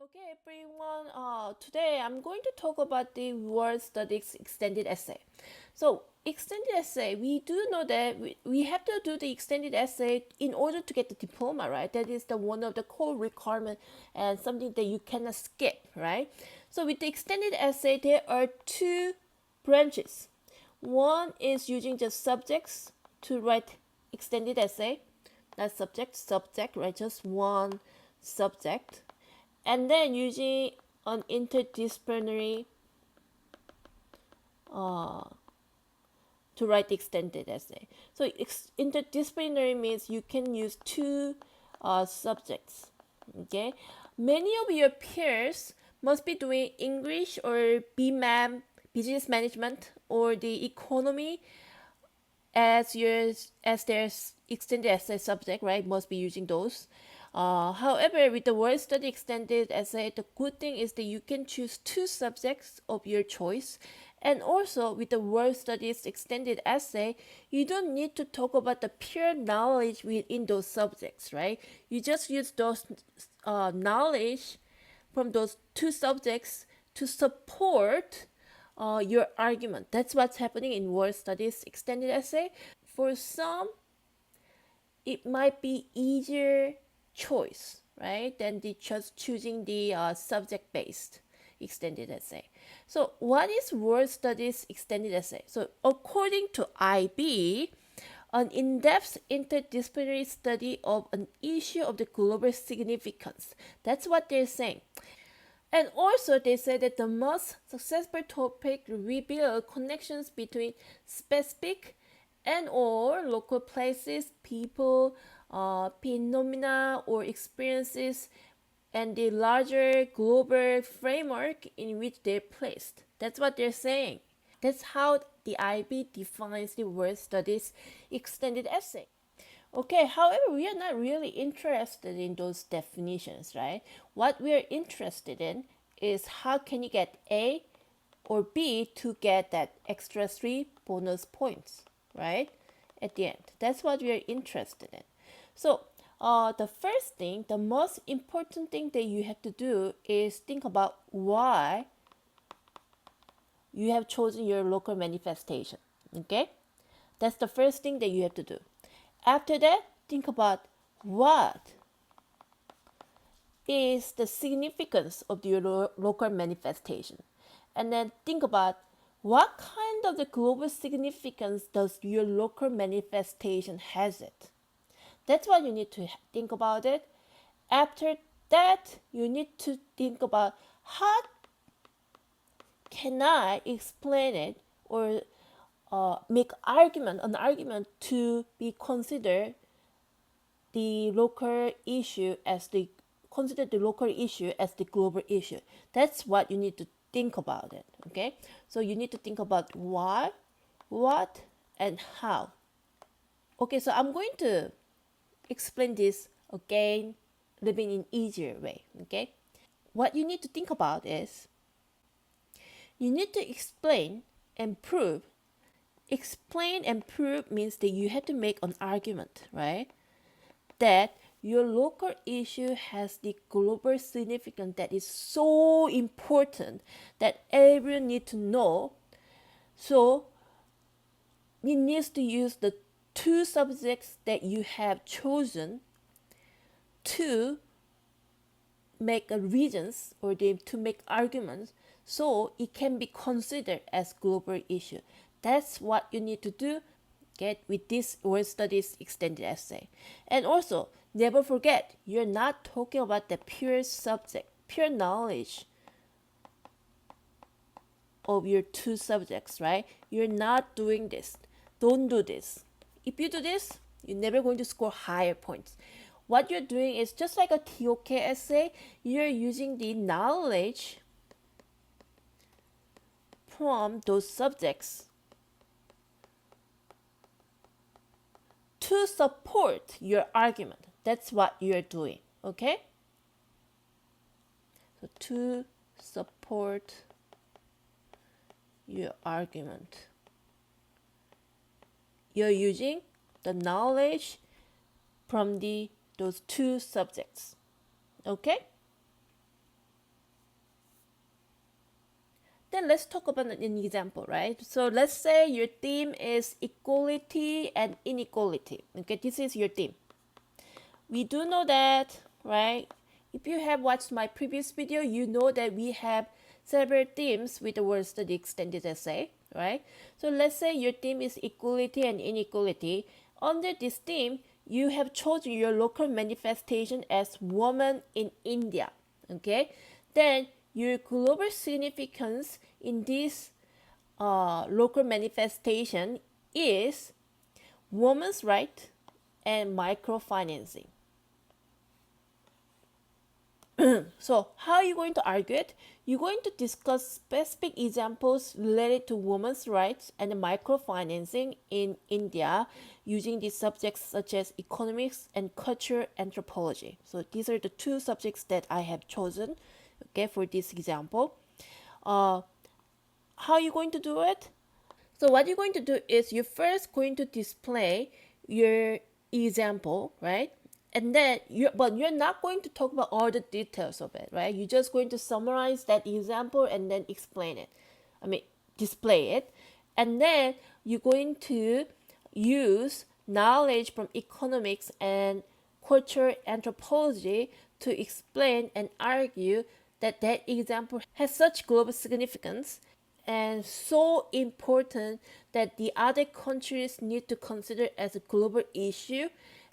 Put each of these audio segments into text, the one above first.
Okay, everyone. Today I'm going to talk about the word studies extended essay. So, extended essay, we do know that we have to do the extended essay in order to get the diploma, right? That is the one of the core requirement and something that you cannot skip, right? So, with the extended essay, there are two branches. One is using just subjects to write extended essay, not subject, right? Just one subject, and then using an interdisciplinary uh, to write extended essay. So interdisciplinary means you can use two subjects. Okay, many of your peers must be doing English or BMAM, business management, or the economy as their extended essay subject, right? Must be using those. However, with the word study extended essay, the good thing is that you can choose two subjects of your choice. And also with the word studies extended essay, you don't need to talk about the pure knowledge within those subjects, right? You just use those knowledge from those two subjects to support your argument. That's what's happening in word studies extended essay. For some, it might be easier choice, right, than the just choosing the subject based extended essay. So, what is word studies extended essay? So, according to IB, an in-depth interdisciplinary study of an issue of the global significance. That's what they're saying. And also, they say that the most successful topic reveal connections between specific and or local places, people, phenomena, or experiences, and the larger global framework in which they're placed. That's what they're saying. That's how the IB defines the word studies extended essay. Okay, however, we are not really interested in those definitions, right? What we are interested in is how can you get A or B to get that extra 3 bonus points, right? At the end. That's what we are interested in. So, the first thing, the most important thing that you have to do is think about why you have chosen your local manifestation. Okay? That's the first thing that you have to do. After that, think about what is the significance of your local manifestation. And then think about what kind of the global significance does your local manifestation has it. That's what you need to think about it. After that, you need to think about how can I explain it or make an argument to be considered the local issue as the consider the local issue as the global issue. That's what you need to think about it. Okay, so you need to think about why, what, and how. Okay, so I'm going to explain this again, living in easier way. Okay, what you need to think about is you need to explain and prove. Explain and prove means that you have to make an argument, right? That your local issue has the global significance that is so important that everyone needs to know. So it needs to use the two subjects that you have chosen to make reasons or to make arguments so it can be considered as global issue. That's what you need to do get with this word studies extended essay. And also, never forget, you're not talking about the pure subject, pure knowledge of your two subjects, right? You're not doing this. Don't do this. If you do this, you're never going to score higher points. What you're doing is just like a TOK essay, you're using the knowledge from those subjects to support your argument. That's what you're doing, okay? So to support your argument, you're using the knowledge from those two subjects, okay? then let's talk about an example, right? So let's say your theme is equality and inequality. Okay, this is your theme. We do know that, right? If you have watched my previous video, you know that we have several themes with the word study extended essay, right? So let's say your theme is equality and inequality. Under this theme, you have chosen your local manifestation as woman in India, okay? Then your global significance in this local manifestation is women's right and microfinancing. So how are you going to argue it? You're going to discuss specific examples related to women's rights and microfinancing in India using these subjects such as economics and culture anthropology. So these are the two subjects that I have chosen, okay, for this example. How are you going to do it? So what you're going to do is you're first going to display your example, right? And then you're not going to talk about all the details of it, right? You're just going to summarize that example and then explain it. I mean, display it. And then you're going to use knowledge from economics and culture anthropology to explain and argue that that example has such global significance and so important that the other countries need to consider as a global issue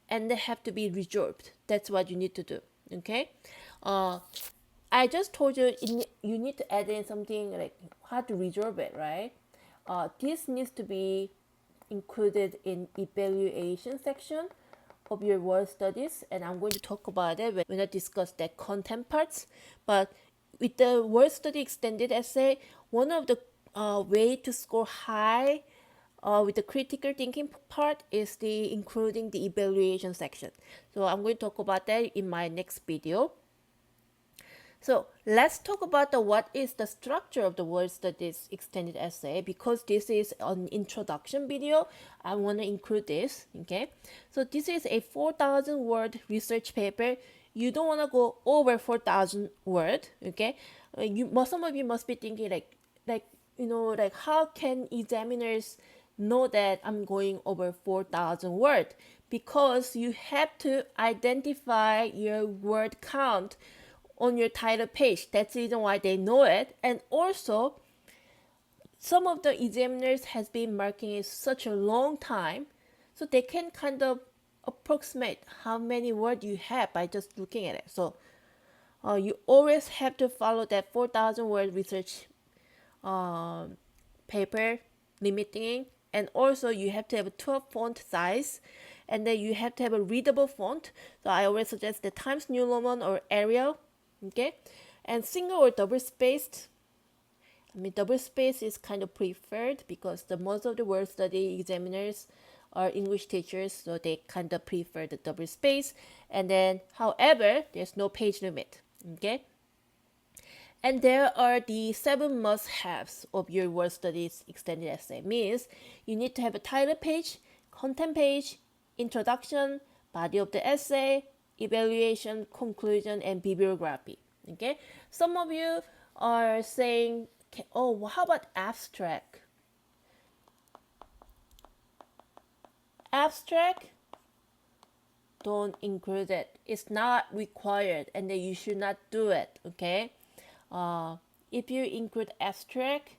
and they have to be resolved. That's what you need to do. Okay. I just told you you need to add in something like how to resolve it, right? This needs to be included in evaluation section of your word studies, and I'm going to talk about it when I discuss that content parts. But with the word study extended essay, one of the way to score high with the critical thinking part is the including the evaluation section. So I'm going to talk about that in my next video. So let's talk about what is the structure of the word studies extended essay. Because this is an introduction video, I want to include this. Okay, so this is a 4,000 word research paper. You don't want to go over 4,000 word. Okay, some of you must be thinking like how can examiners know that I'm going over 4,000 word? Because you have to identify your word count on your title page. That's the reason why they know it. And also, some of the examiners has been marking it such a long time, so they can kind of approximate how many words you have by just looking at it. So you always have to follow that 4,000 word research paper limiting, and also you have to have a 12 font size, and then you have to have a readable font. So I always suggest the Times New Roman or Arial. Okay, and single or double spaced. I mean, double space is kind of preferred because the most of the word study examiners are English teachers, so they kind of prefer the double space. And then, however, there's no page limit. Okay, and there are the 7 must-haves of your word studies extended essay. Means you need to have a title page, content page, introduction, body of the essay, evaluation, conclusion, and bibliography. Okay, some of you are saying, oh, how about abstract? Abstract, don't include it. It's not required, and then you should not do it. Okay, if you include abstract,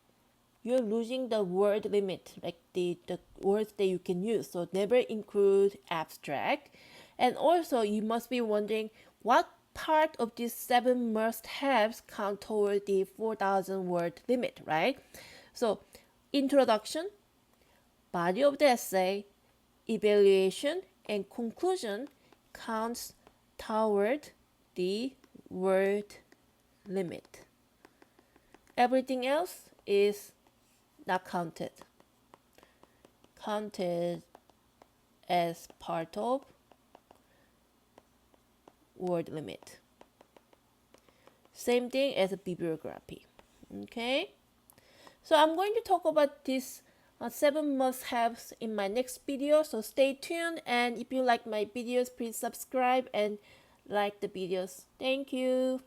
you're losing the word limit, like the words that you can use. So never include abstract. And also, you must be wondering what part of these 7 must-haves count toward the 4,000 word limit, right? So, introduction, body of the essay, evaluation, and conclusion counts toward the word limit. Everything else is not counted. Counted as part of word limit. Same thing as a bibliography. Okay, so I'm going to talk about these 7 must-haves in my next video, so stay tuned. And if you like my videos, please subscribe and like the videos. Thank you.